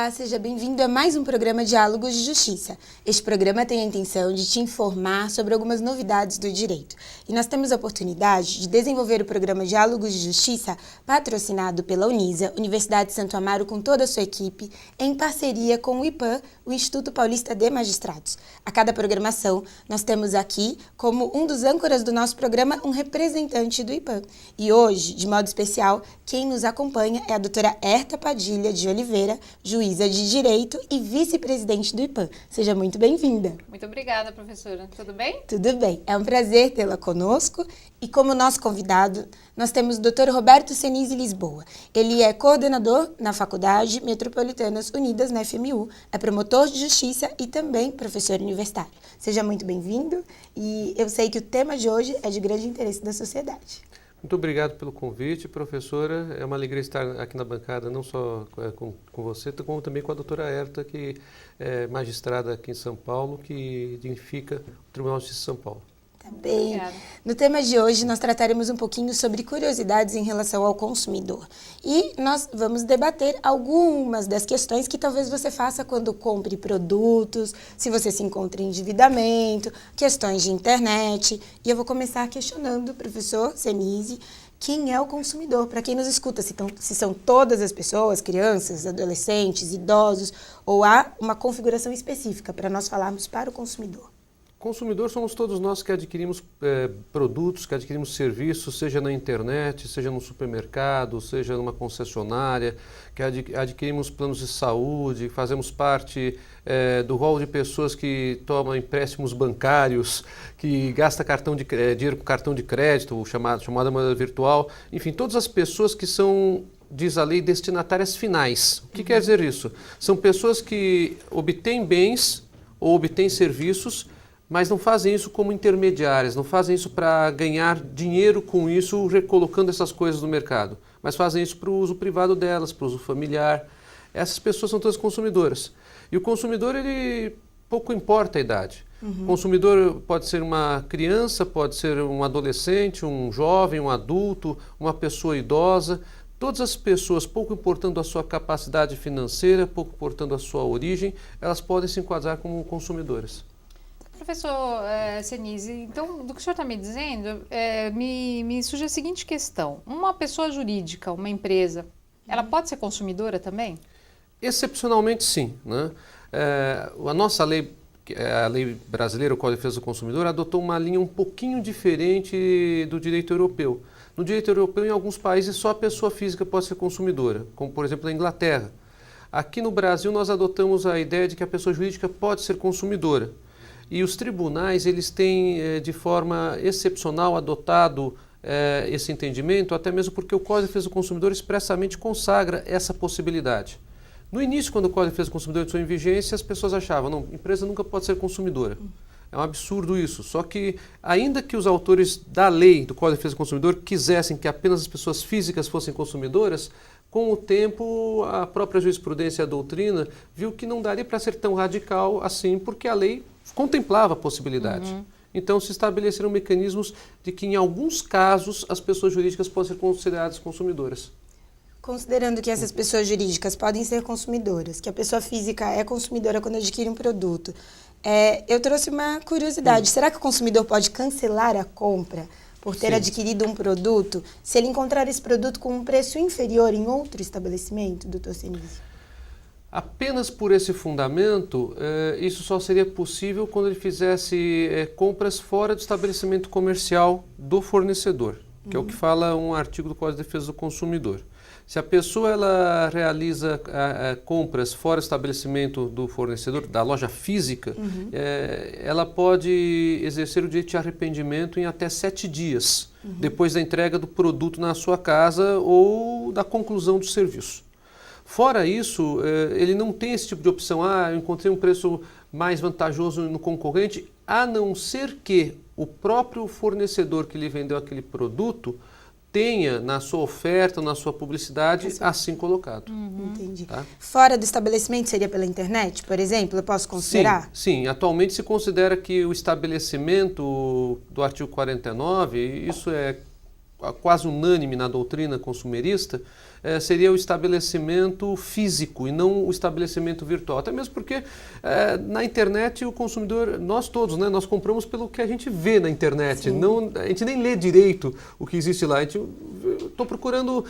Olá, seja bem-vindo a mais um programa Diálogos de Justiça. Este programa tem a intenção de te informar sobre algumas novidades do direito. E nós temos a oportunidade de desenvolver o programa Diálogos de Justiça, patrocinado pela Unisa, Universidade de Santo Amaro, com toda a sua equipe, em parceria com o IPAM, o Instituto Paulista de Magistrados. A cada programação, nós temos aqui, como um dos âncoras do nosso programa, um representante do IPAM. E hoje, de modo especial, quem nos acompanha é a doutora Herta Padilha de Oliveira, juíza de Direito e vice-presidente do IPAM. Seja muito bem-vinda. Muito obrigada, professora. Tudo bem? Tudo bem. É um prazer tê-la conosco. E como nosso convidado, nós temos o Dr. Roberto Senise Lisboa. Ele é coordenador na Faculdade Metropolitanas Unidas, na FMU, é promotor de justiça e também professor universitário. Seja muito bem-vindo e eu sei que o tema de hoje é de grande interesse da sociedade. Muito obrigado pelo convite, professora. É uma alegria estar aqui na bancada, não só com você, como também com a doutora Herta, que é magistrada aqui em São Paulo, que identifica o Tribunal de Justiça de São Paulo. Tá bem. No tema de hoje, nós trataremos um pouquinho sobre curiosidades em relação ao consumidor. E nós vamos debater algumas das questões que talvez você faça quando compre produtos, se você se encontra em endividamento, questões de internet. E eu vou começar questionando o professor Senise, quem é o consumidor? Para quem nos escuta, se são todas as pessoas, crianças, adolescentes, idosos, ou há uma configuração específica para nós falarmos para o consumidor? Consumidor somos todos nós que adquirimos produtos, que adquirimos serviços, seja na internet, seja no supermercado, seja numa concessionária, que adquirimos planos de saúde, fazemos parte do rol de pessoas que tomam empréstimos bancários, que gasta dinheiro com cartão de crédito, chamada moeda virtual, enfim, todas as pessoas que são, diz a lei, destinatárias finais. O que quer dizer isso? São pessoas que obtêm bens ou obtêm serviços, mas não fazem isso como intermediárias, não fazem isso para ganhar dinheiro com isso, recolocando essas coisas no mercado, mas fazem isso para o uso privado delas, para o uso familiar. Essas pessoas são todas consumidoras. E o consumidor, ele pouco importa a idade. O consumidor pode ser uma criança, pode ser um adolescente, um jovem, um adulto, uma pessoa idosa. Todas as pessoas, pouco importando a sua capacidade financeira, pouco importando a sua origem, elas podem se enquadrar como consumidoras. Professor Senise, então, do que o senhor está me dizendo, me surge a seguinte questão. Uma pessoa jurídica, uma empresa, ela pode ser consumidora também? Excepcionalmente, sim, né? A nossa lei, a lei brasileira, o Código de Defesa do Consumidor, adotou uma linha um pouquinho diferente do direito europeu. No direito europeu, em alguns países, só a pessoa física pode ser consumidora, como, por exemplo, na Inglaterra. Aqui no Brasil, nós adotamos a ideia de que a pessoa jurídica pode ser consumidora. E os tribunais, eles têm, de forma excepcional, adotado esse entendimento, até mesmo porque o Código de Defesa do Consumidor expressamente consagra essa possibilidade. No início, quando o Código de Defesa do Consumidor entrou em vigência, as pessoas achavam, não, empresa nunca pode ser consumidora. É um absurdo isso. Só que, ainda que os autores da lei do Código de Defesa do Consumidor quisessem que apenas as pessoas físicas fossem consumidoras, com o tempo, a própria jurisprudência e a doutrina viu que não daria para ser tão radical assim, porque a lei contemplava a possibilidade. Então, se estabeleceram mecanismos de que, em alguns casos, as pessoas jurídicas podem ser consideradas consumidoras. Considerando que essas pessoas jurídicas podem ser consumidoras, que a pessoa física é consumidora quando adquire um produto, eu trouxe uma curiosidade. Será que o consumidor pode cancelar a compra por ter adquirido um produto, se ele encontrar esse produto com um preço inferior em outro estabelecimento, doutor Senise? Apenas por esse fundamento, isso só seria possível quando ele fizesse compras fora do estabelecimento comercial do fornecedor, que é o que fala um artigo do Código de Defesa do Consumidor. Se a pessoa ela realiza compras fora do estabelecimento do fornecedor, da loja física, ela pode exercer o direito de arrependimento em até 7 dias, depois da entrega do produto na sua casa ou da conclusão do serviço. Fora isso, ele não tem esse tipo de opção, eu encontrei um preço mais vantajoso no concorrente, a não ser que o próprio fornecedor que lhe vendeu aquele produto tenha na sua oferta, na sua publicidade, assim colocado. Entendi. Tá? Fora do estabelecimento seria pela internet, por exemplo? Eu posso considerar? Sim, atualmente se considera que o estabelecimento do artigo 49, isso é quase unânime na doutrina consumerista, seria o estabelecimento físico e não o estabelecimento virtual. Até mesmo porque na internet o consumidor, nós todos, né, nós compramos pelo que a gente vê na internet. Não, a gente nem lê direito o que existe lá. Estou procurando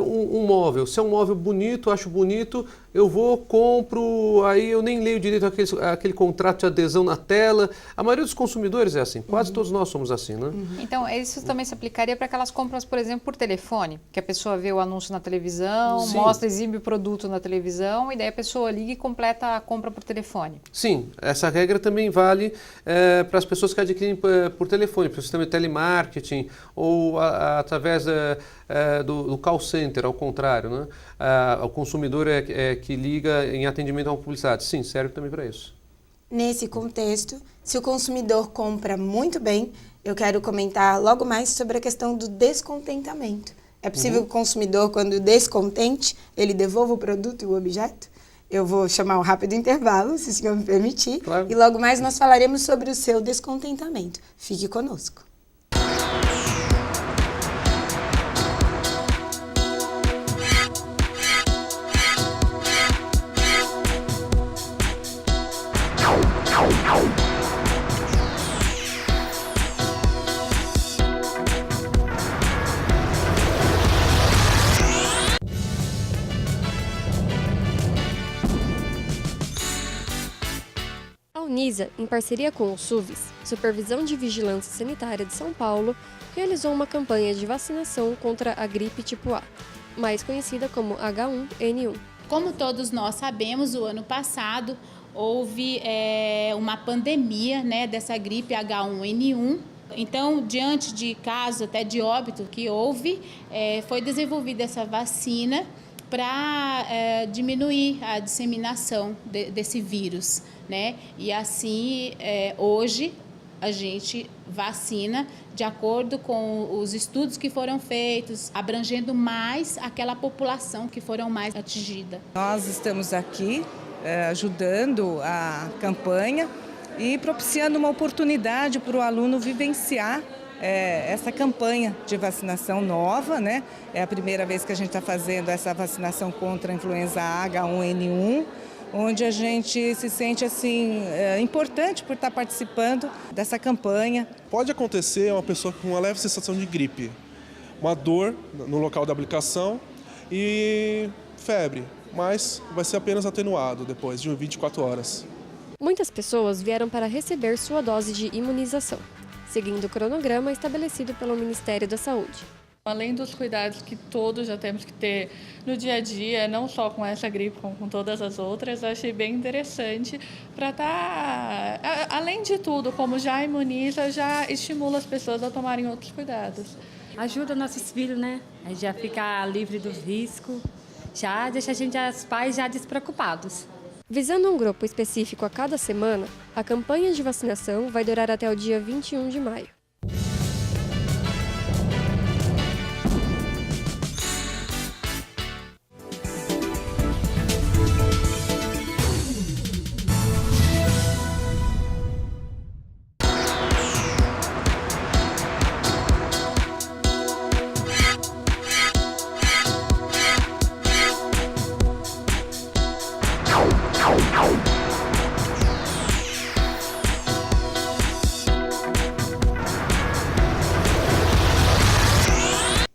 um móvel. Se é um móvel bonito, acho bonito, eu vou, compro, aí eu nem leio direito aquele contrato de adesão na tela. A maioria dos consumidores é assim, quase todos nós somos assim, né? Então, isso também se aplicaria para aquelas compras, por exemplo, por telefone, que a pessoa vê o anúncio na televisão, Sim. mostra, exibe o produto na televisão e daí a pessoa liga e completa a compra por telefone. Sim, essa regra também vale para as pessoas que adquirem por telefone, para o sistema de telemarketing ou através do call center, ao contrário, né? O consumidor que liga em atendimento a uma publicidade. Sim, serve também para isso. Nesse contexto, se o consumidor compra muito bem, eu quero comentar logo mais sobre a questão do descontentamento. É possível que o consumidor, quando descontente, ele devolva o produto e o objeto? Eu vou chamar um rápido intervalo, se o senhor me permitir, Claro. E logo mais nós falaremos sobre o seu descontentamento. Fique conosco. A Unisa, em parceria com o SUVES, Supervisão de Vigilância Sanitária de São Paulo, realizou uma campanha de vacinação contra a gripe tipo A, mais conhecida como H1N1. Como todos nós sabemos, o ano passado houve uma pandemia, né, dessa gripe H1N1. Então, diante de casos até de óbito que houve, foi desenvolvida essa vacina para diminuir a disseminação desse vírus, né? E assim, hoje, a gente vacina de acordo com os estudos que foram feitos, abrangendo mais aquela população que foram mais atingida. Nós estamos aqui ajudando a campanha e propiciando uma oportunidade para o aluno vivenciar essa campanha de vacinação nova, né? É a primeira vez que a gente está fazendo essa vacinação contra a influenza H1N1, onde a gente se sente assim importante por estar participando dessa campanha. Pode acontecer uma pessoa com uma leve sensação de gripe, uma dor no local da aplicação e febre, mas vai ser apenas atenuado depois de 24 horas. Muitas pessoas vieram para receber sua dose de imunização, seguindo o cronograma estabelecido pelo Ministério da Saúde. Além dos cuidados que todos já temos que ter no dia a dia, não só com essa gripe, como com todas as outras, eu achei bem interessante para além de tudo, como já imuniza, já estimula as pessoas a tomarem outros cuidados. Ajuda nossos filhos, né? A já ficar livre do risco, já deixa os pais já despreocupados. Visando um grupo específico a cada semana, a campanha de vacinação vai durar até o dia 21 de maio.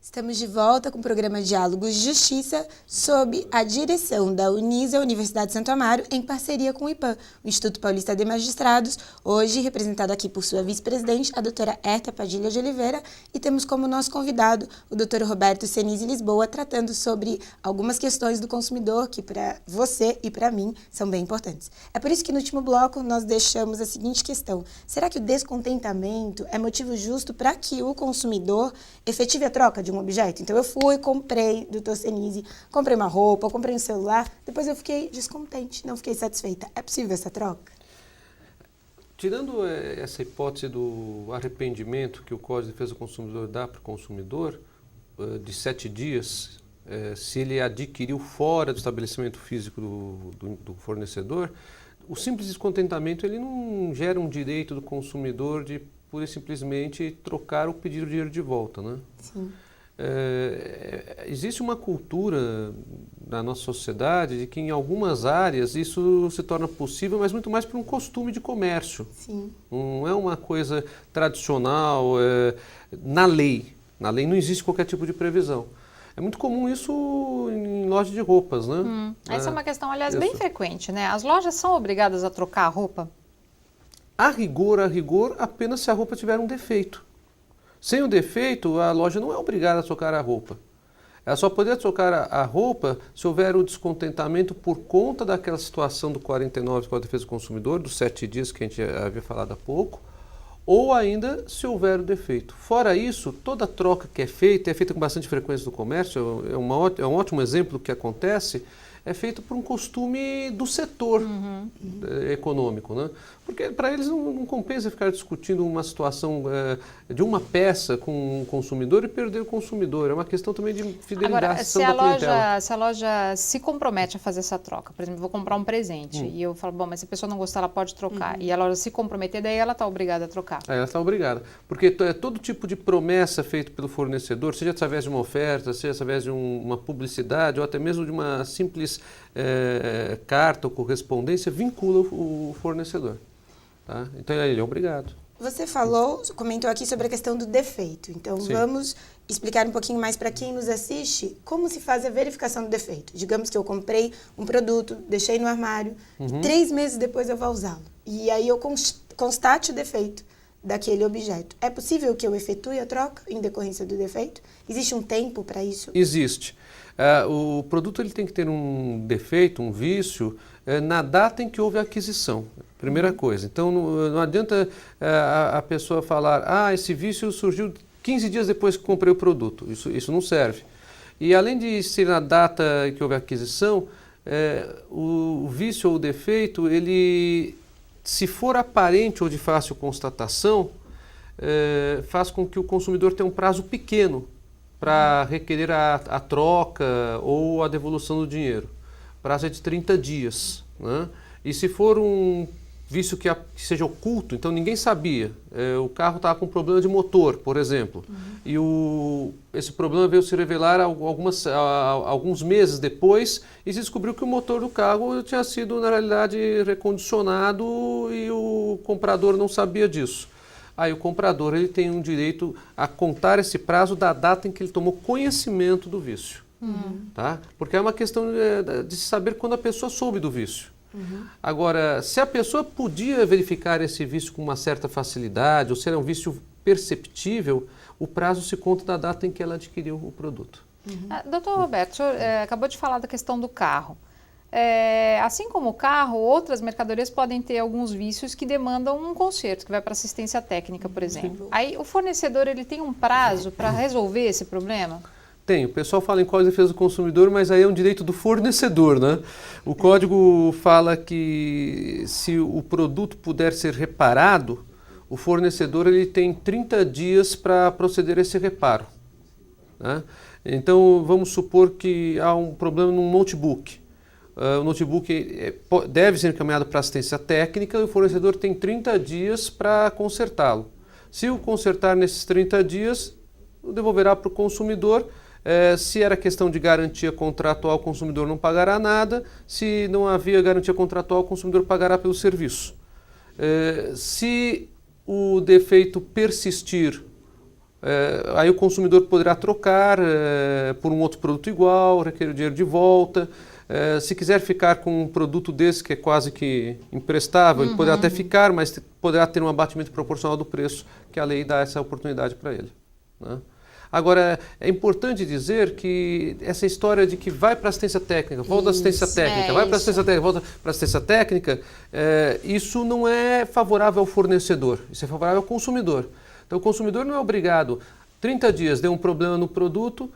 Estamos de volta com o programa Diálogos de Justiça, sob a direção da Unisa, Universidade de Santo Amaro, em parceria com o IPAM, o Instituto Paulista de Magistrados, hoje representado aqui por sua vice-presidente, a doutora Herta Padilha de Oliveira, e temos como nosso convidado o doutor Roberto Senise Lisboa, tratando sobre algumas questões do consumidor que para você e para mim são bem importantes. É por isso que no último bloco nós deixamos a seguinte questão: será que o descontentamento é motivo justo para que o consumidor efetive a troca de um objeto? Então eu fui, comprei, doutor Senise, comprei uma roupa, comprei um celular, depois eu fiquei descontente, não fiquei satisfeita. É possível essa troca? Tirando essa hipótese do arrependimento que o Código de Defesa do Consumidor dá para o consumidor, de 7 dias, se ele adquiriu fora do estabelecimento físico do fornecedor, o simples descontentamento ele não gera um direito do consumidor de pura e simplesmente trocar ou pedir o dinheiro de volta, né? Sim. Existe uma cultura na nossa sociedade de que em algumas áreas isso se torna possível, mas muito mais por um costume de comércio. Sim. Não é uma coisa tradicional na lei. Na lei não existe qualquer tipo de previsão. É muito comum isso em loja de roupas, né? Essa é uma questão, aliás, isso. bem frequente, né? As lojas são obrigadas a trocar a roupa? A rigor, apenas se a roupa tiver um defeito. Sem o defeito, a loja não é obrigada a trocar a roupa. Ela só poderia trocar a roupa se houver o descontentamento por conta daquela situação do 49 com a defesa do consumidor, dos 7 dias que a gente havia falado há pouco, ou ainda se houver o defeito. Fora isso, toda troca que é feita com bastante frequência no comércio, é um ótimo exemplo do que acontece, é feito por um costume do setor econômico, né? Porque para eles não compensa ficar discutindo uma situação de uma peça com o consumidor e perder o consumidor. É uma questão também de fidelização da clientela. Se a loja se compromete a fazer essa troca, por exemplo, vou comprar um presente e eu falo, bom, mas se a pessoa não gostar, ela pode trocar. E a loja se comprometer, daí ela está obrigada a trocar. Ela está obrigada. Porque todo tipo de promessa feita pelo fornecedor, seja através de uma oferta, seja através de uma publicidade ou até mesmo de uma simples carta ou correspondência, vincula o fornecedor. Tá? Então ele é obrigado. Você comentou aqui sobre a questão do defeito. Então vamos explicar um pouquinho mais para quem nos assiste como se faz a verificação do defeito. Digamos que eu comprei um produto, deixei no armário, e 3 meses depois eu vou usá-lo. E aí eu constate o defeito daquele objeto. É possível que eu efetue a troca em decorrência do defeito? Existe um tempo para isso? Existe. O produto ele tem que ter um defeito, um vício, na data em que houve a aquisição. Primeira coisa. Então, não adianta a pessoa falar, esse vício surgiu 15 dias depois que comprei o produto. Isso não serve. E além de ser na data que houve a aquisição, o vício ou o defeito, ele, se for aparente ou de fácil constatação, faz com que o consumidor tenha um prazo pequeno para requerer a troca ou a devolução do dinheiro. O prazo é de 30 dias. Né? E se for um vício que seja oculto, então ninguém sabia, o carro estava com problema de motor, por exemplo, e esse problema veio se revelar alguns meses depois e se descobriu que o motor do carro tinha sido, na realidade, recondicionado e o comprador não sabia disso. Aí o comprador ele tem um direito a contar esse prazo da data em que ele tomou conhecimento do vício. Tá? Porque é uma questão de saber quando a pessoa soube do vício. Agora, se a pessoa podia verificar esse vício com uma certa facilidade, ou se era um vício perceptível, o prazo se conta da data em que ela adquiriu o produto. Doutor Roberto, o senhor acabou de falar da questão do carro. Assim como o carro, outras mercadorias podem ter alguns vícios que demandam um conserto, que vai para assistência técnica, por exemplo. Aí o fornecedor ele tem um prazo para resolver esse problema? Tem. O pessoal fala em Código de Defesa do Consumidor, mas aí é um direito do fornecedor, né? O código fala que se o produto puder ser reparado, o fornecedor ele tem 30 dias para proceder a esse reparo. Né? Então, vamos supor que há um problema num notebook. O notebook deve ser encaminhado para assistência técnica e o fornecedor tem 30 dias para consertá-lo. Se o consertar nesses 30 dias, devolverá para o consumidor. Se era questão de garantia contratual, o consumidor não pagará nada. Se não havia garantia contratual, o consumidor pagará pelo serviço. Se o defeito persistir, aí o consumidor poderá trocar por um outro produto igual, requerer o dinheiro de volta. Se quiser ficar com um produto desse que é quase que imprestável, ele poderá até ficar, mas poderá ter um abatimento proporcional do preço, que a lei dá essa oportunidade para ele. Né? Agora, é importante dizer que essa história de que vai para assistência técnica, volta à assistência técnica, vai para assistência técnica, volta para assistência técnica, isso não é favorável ao fornecedor, isso é favorável ao consumidor. Então, o consumidor não é obrigado, 30 dias, deu um problema no produto,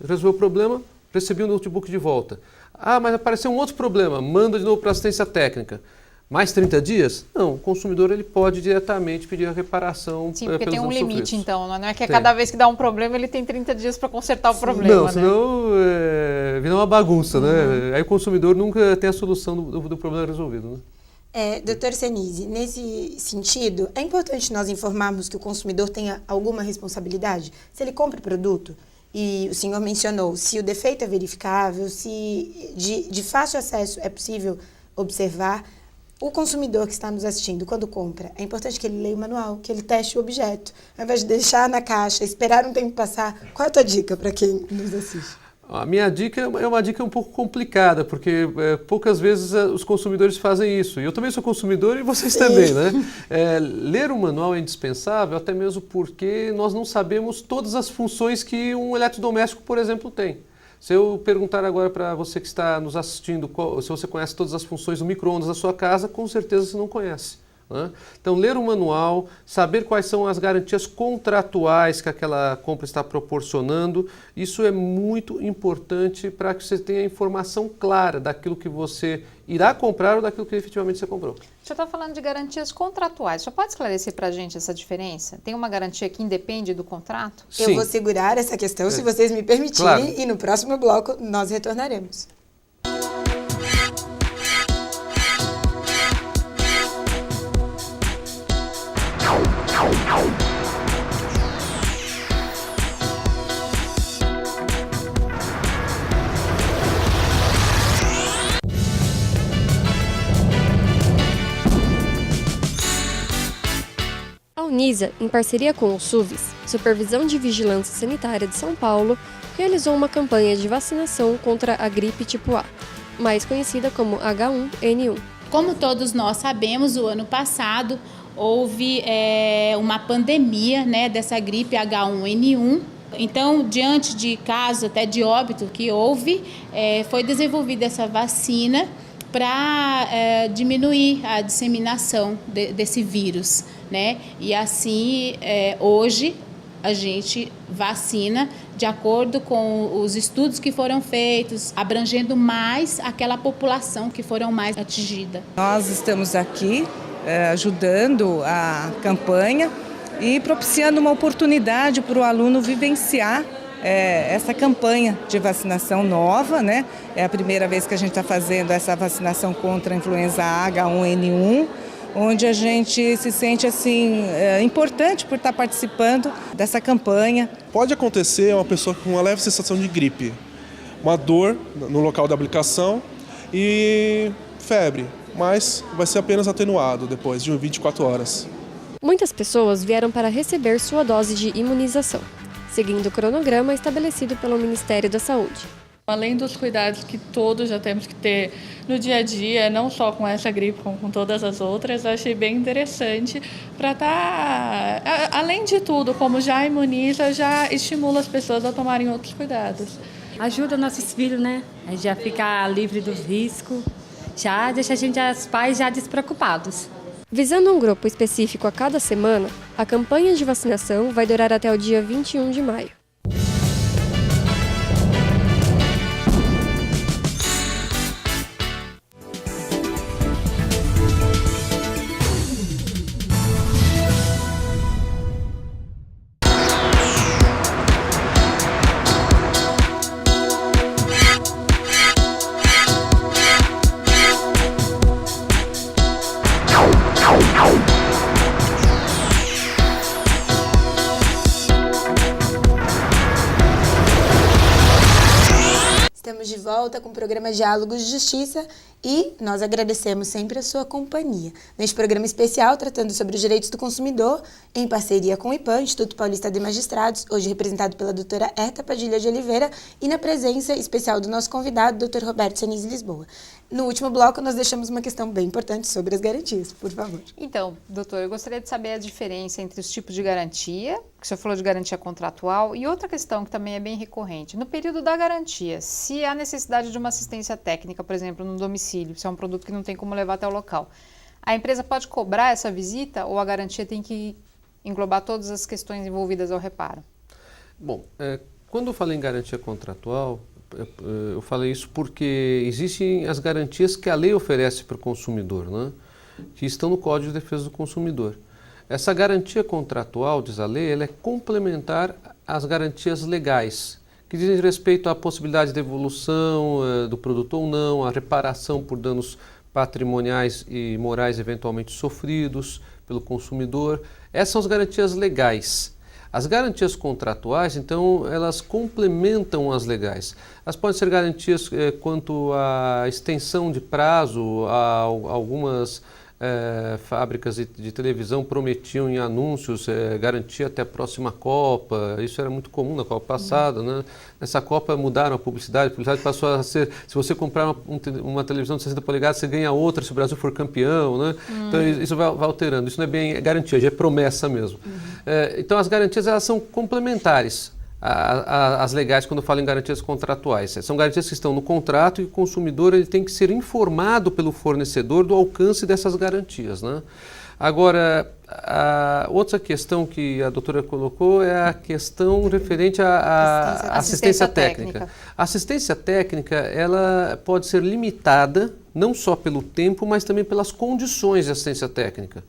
resolveu o problema, recebi o notebook de volta. Mas apareceu um outro problema, manda de novo para assistência técnica. Mais 30 dias? Não, o consumidor ele pode diretamente pedir a reparação. Sim, porque tem um limite, então. Não é que cada vez que dá um problema ele tem 30 dias para consertar o problema. Não, senão vira uma bagunça, né? Aí o consumidor nunca tem a solução do problema resolvido. Né? Doutor Senise, nesse sentido, é importante nós informarmos que o consumidor tenha alguma responsabilidade? Se ele compra o produto, e o senhor mencionou, se o defeito é verificável, se de fácil acesso é possível observar, o consumidor que está nos assistindo, quando compra, é importante que ele leia o manual, que ele teste o objeto, ao invés de deixar na caixa, esperar um tempo passar. Qual é a tua dica para quem nos assiste? A minha dica é uma dica um pouco complicada, porque poucas vezes os consumidores fazem isso. E eu também sou consumidor e vocês também, né? Ler o manual é indispensável, até mesmo porque nós não sabemos todas as funções que um eletrodoméstico, por exemplo, tem. Se eu perguntar agora para você que está nos assistindo, se você conhece todas as funções do micro-ondas da sua casa, com certeza você não conhece. Né? Então, ler o manual, saber quais são as garantias contratuais que aquela compra está proporcionando, isso é muito importante para que você tenha informação clara daquilo que você irá comprar ou daquilo que efetivamente você comprou. O senhor está falando de garantias contratuais. O senhor pode esclarecer para a gente essa diferença? Tem uma garantia que independe do contrato? Sim. Eu vou segurar essa questão, se vocês me permitirem, claro. E no próximo bloco nós retornaremos. A Unisa, em parceria com o SUVES, Supervisão de Vigilância Sanitária de São Paulo, realizou uma campanha de vacinação contra a gripe tipo A, mais conhecida como H1N1. Como todos nós sabemos, o ano passado houve uma pandemia, né, dessa gripe H1N1. Então, diante de casos até de óbito que houve, foi desenvolvida essa vacina para diminuir a disseminação desse vírus, né? E assim, hoje, a gente vacina de acordo com os estudos que foram feitos, abrangendo mais aquela população que foram mais atingida. Nós estamos aqui ajudando a campanha e propiciando uma oportunidade para o aluno vivenciar essa campanha de vacinação nova, né? É a primeira vez que a gente está fazendo essa vacinação contra a influenza H1N1, onde a gente se sente assim importante por estar participando dessa campanha. Pode acontecer uma pessoa com uma leve sensação de gripe, uma dor no local da aplicação e febre, mas vai ser apenas atenuado depois de 24 horas. Muitas pessoas vieram para receber sua dose de imunização, seguindo o cronograma estabelecido pelo Ministério da Saúde. Além dos cuidados que todos já temos que ter no dia a dia, não só com essa gripe, como com todas as outras, eu achei bem interessante para além de tudo, como já imuniza, já estimula as pessoas a tomarem outros cuidados. Ajuda nossos filhos, né? A já ficar livre do risco, já deixa os pais já despreocupados. Visando um grupo específico a cada semana, a campanha de vacinação vai durar até o dia 21 de maio. Estamos de volta com o programa Diálogos de Justiça e nós agradecemos sempre a sua companhia. Neste programa especial, tratando sobre os direitos do consumidor, em parceria com o IPAM, Instituto Paulista de Magistrados, hoje representado pela doutora Herta Padilha de Oliveira, e na presença especial do nosso convidado, doutor Roberto Senise Lisboa. No último bloco, nós deixamos uma questão bem importante sobre as garantias, por favor. Então, doutor, eu gostaria de saber a diferença entre os tipos de garantia, que o senhor falou de garantia contratual, e outra questão que também é bem recorrente. No período da garantia, se há necessidade de uma assistência técnica, por exemplo, no domicílio, se é um produto que não tem como levar até o local, a empresa pode cobrar essa visita ou a garantia tem que englobar todas as questões envolvidas ao reparo? Bom, quando eu falei em garantia contratual, eu falei isso porque existem as garantias que a lei oferece para o consumidor, né? Que estão no Código de Defesa do Consumidor. Essa garantia contratual, diz a lei, ela é complementar às garantias legais, que dizem respeito à possibilidade de devolução do produto ou não, à reparação por danos patrimoniais e morais eventualmente sofridos pelo consumidor. Essas são as garantias legais. As garantias contratuais, então, elas complementam as legais. Elas podem ser garantias quanto à extensão de prazo. Algumas fábricas de televisão prometiam em anúncios garantia até a próxima Copa. Isso era muito comum na Copa passada, né? Nessa Copa mudaram a publicidade passou a ser, se você comprar uma televisão de 60 polegadas, você ganha outra se o Brasil for campeão, né? Então isso vai alterando. Isso não é bem garantia, já é promessa mesmo. Então as garantias, elas são complementares às legais quando eu falo em garantias contratuais. São garantias que estão no contrato e o consumidor ele tem que ser informado pelo fornecedor do alcance dessas garantias, né? Agora, outra questão que a doutora colocou é a questão referente à assistência técnica. A assistência técnica, ela pode ser limitada não só pelo tempo, mas também pelas condições de assistência técnica.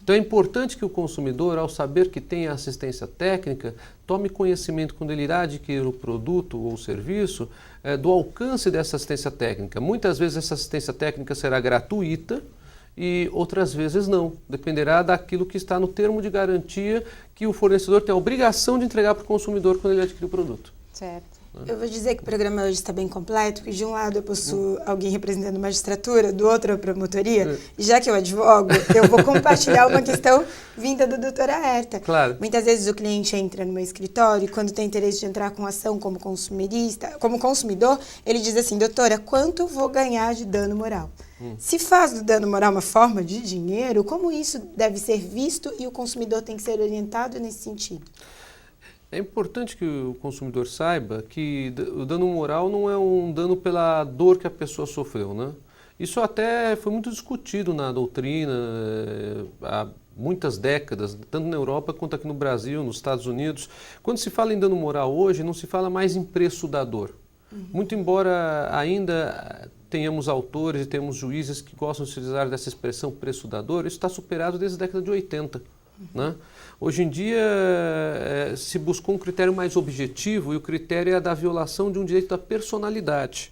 Então é importante que o consumidor, ao saber que tem assistência técnica, tome conhecimento quando ele irá adquirir o produto ou o serviço do alcance dessa assistência técnica. Muitas vezes essa assistência técnica será gratuita e outras vezes não. Dependerá daquilo que está no termo de garantia que o fornecedor tem a obrigação de entregar para o consumidor quando ele adquirir o produto. Certo. Eu vou dizer que o programa hoje está bem completo, porque de um lado eu possuo alguém representando a magistratura, do outro a promotoria, e já que eu advogo, eu vou compartilhar uma questão vinda do doutor Aerta. Claro. Muitas vezes o cliente entra no meu escritório e quando tem interesse de entrar com ação como consumidor, ele diz assim, doutora, quanto vou ganhar de dano moral? Se faz do dano moral uma forma de dinheiro, como isso deve ser visto e o consumidor tem que ser orientado nesse sentido? É importante que o consumidor saiba que o dano moral não é um dano pela dor que a pessoa sofreu, né? Isso até foi muito discutido na doutrina há muitas décadas, tanto na Europa quanto aqui no Brasil, nos Estados Unidos. Quando se fala em dano moral hoje, não se fala mais em preço da dor. Muito embora ainda tenhamos autores e temos juízes que gostam de utilizar dessa expressão preço da dor, isso está superado desde a década de 80. Né? Hoje em dia se buscou um critério mais objetivo e o critério é da violação de um direito da personalidade.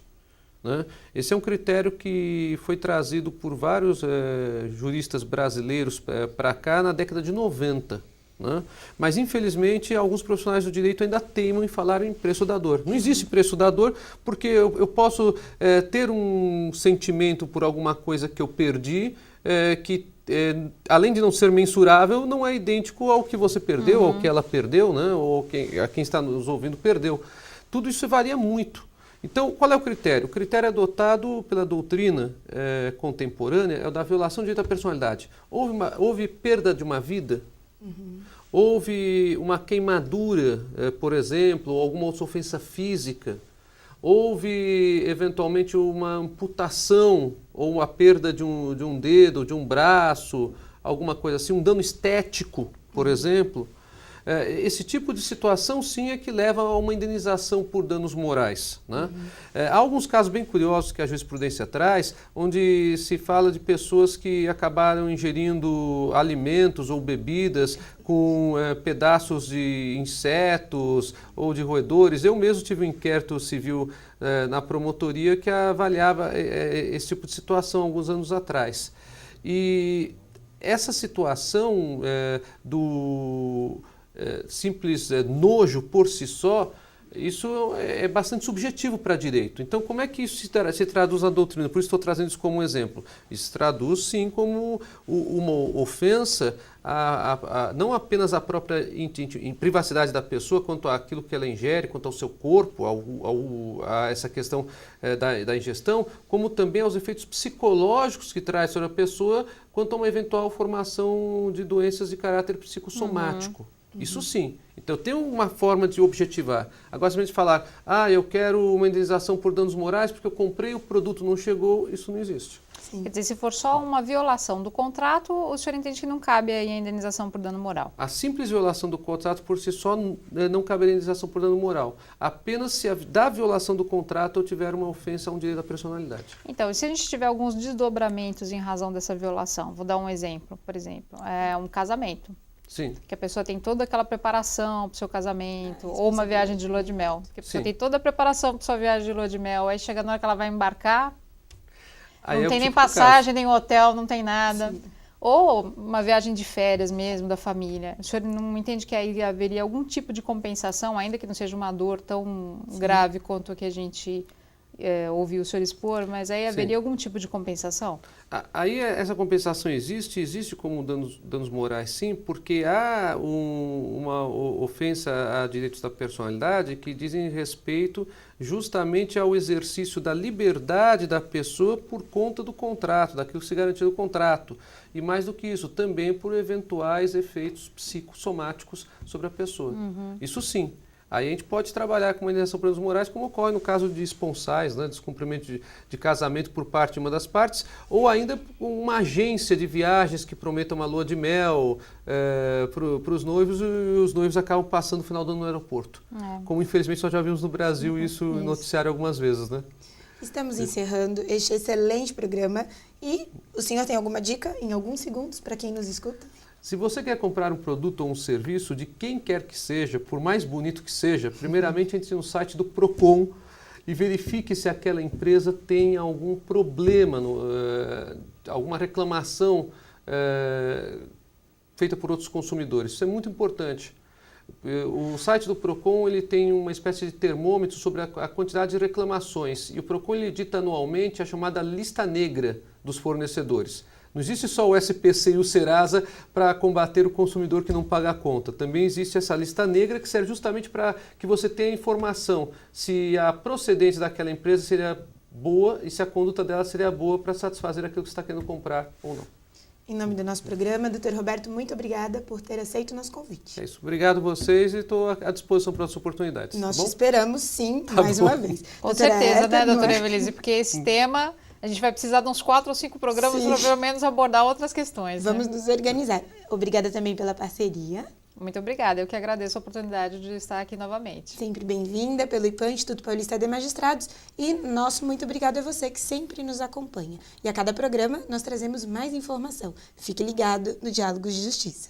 Né? Esse é um critério que foi trazido por vários juristas brasileiros para cá na década de 90. Né? Mas infelizmente alguns profissionais do direito ainda teimam em falar em preço da dor. Não existe preço da dor porque eu posso ter um sentimento por alguma coisa que eu perdi que além de não ser mensurável, não é idêntico ao que você perdeu, ao que ela perdeu, né? Ou a quem está nos ouvindo perdeu. Tudo isso varia muito. Então, qual é o critério? O critério adotado pela doutrina contemporânea é o da violação do direito à personalidade. Houve perda de uma vida? Houve uma queimadura, por exemplo, ou alguma outra ofensa física? Houve, eventualmente, uma amputação ou a perda de um dedo, de um braço, alguma coisa assim, um dano estético, por exemplo. Esse tipo de situação, sim, é que leva a uma indenização por danos morais. Né? Há alguns casos bem curiosos que a jurisprudência traz, onde se fala de pessoas que acabaram ingerindo alimentos ou bebidas com pedaços de insetos ou de roedores. Eu mesmo tive um inquérito civil na promotoria que avaliava esse tipo de situação alguns anos atrás. E essa situação do simples nojo por si só, isso é bastante subjetivo para direito. Então, como é que isso se traduz na doutrina? Por isso estou trazendo isso como um exemplo. Isso se traduz, sim, como uma ofensa não apenas à própria privacidade da pessoa, quanto àquilo que ela ingere, quanto ao seu corpo, a essa questão da ingestão, como também aos efeitos psicológicos que traz sobre a pessoa, quanto a uma eventual formação de doenças de caráter psicossomático. Isso sim. Então tem uma forma de objetivar. Agora, se a gente falar, eu quero uma indenização por danos morais porque eu comprei, o produto não chegou, isso não existe. Sim. Quer dizer, se for só uma violação do contrato, o senhor entende que não cabe aí a indenização por dano moral? A simples violação do contrato por si só não caberia indenização por dano moral. Apenas se da violação do contrato eu tiver uma ofensa a um direito da personalidade. Então, e se a gente tiver alguns desdobramentos em razão dessa violação? Vou dar um exemplo, por exemplo, um casamento. Sim. Que a pessoa tem toda aquela preparação para o seu casamento, ou uma viagem de lua de mel. Que a pessoa tem toda a preparação para a sua viagem de lua de mel, aí chega na hora que ela vai embarcar... Aí não é o tem nem típico passagem, caso. nem hotel, não tem nada. Ou uma viagem de férias mesmo, da família. O senhor não entende que aí haveria algum tipo de compensação, ainda que não seja uma dor tão grave quanto a que a gente ouviu o senhor expor, mas aí haveria algum tipo de compensação? Aí essa compensação existe como danos morais, sim, porque há uma ofensa a direitos da personalidade que dizem respeito justamente ao exercício da liberdade da pessoa por conta do contrato, daquilo que se garantiu no contrato. E mais do que isso, também por eventuais efeitos psicossomáticos sobre a pessoa. Isso sim. Aí a gente pode trabalhar com uma indenização por danos morais, como ocorre no caso de esponsais, né, descumprimento de casamento por parte de uma das partes, ou ainda uma agência de viagens que prometa uma lua de mel para os noivos, e os noivos acabam passando o final do ano no aeroporto. Como infelizmente nós já vimos no Brasil isso em noticiário algumas vezes, né? Estamos encerrando este excelente programa e o senhor tem alguma dica em alguns segundos para quem nos escuta? Se você quer comprar um produto ou um serviço de quem quer que seja, por mais bonito que seja, primeiramente entre no site do Procon e verifique se aquela empresa tem algum problema, alguma reclamação feita por outros consumidores. Isso é muito importante. O site do Procon ele tem uma espécie de termômetro sobre a quantidade de reclamações e o Procon ele edita anualmente a chamada lista negra dos fornecedores. Não existe só o SPC e o Serasa para combater o consumidor que não paga a conta. Também existe essa lista negra que serve justamente para que você tenha informação se a procedência daquela empresa seria boa e se a conduta dela seria boa para satisfazer aquilo que você está querendo comprar ou não. Em nome do nosso programa, Dr. Roberto, muito obrigada por ter aceito o nosso convite. É isso. Obrigado a vocês e estou à disposição para as oportunidades. Nós tá te bom? esperamos, sim, Tá mais bom. uma vez. Com Doutora certeza, Eta, né, não doutora é? Evelise? Porque esse tema, a gente vai precisar de uns 4 ou 5 programas Sim. para pelo menos abordar outras questões. Vamos né? nos organizar. Obrigada também pela parceria. Muito obrigada. Eu que agradeço a oportunidade de estar aqui novamente. Sempre bem-vinda pelo IPAM, Instituto Paulista de Magistrados. E nosso muito obrigado a você que sempre nos acompanha. E a cada programa nós trazemos mais informação. Fique ligado no Diálogos de Justiça.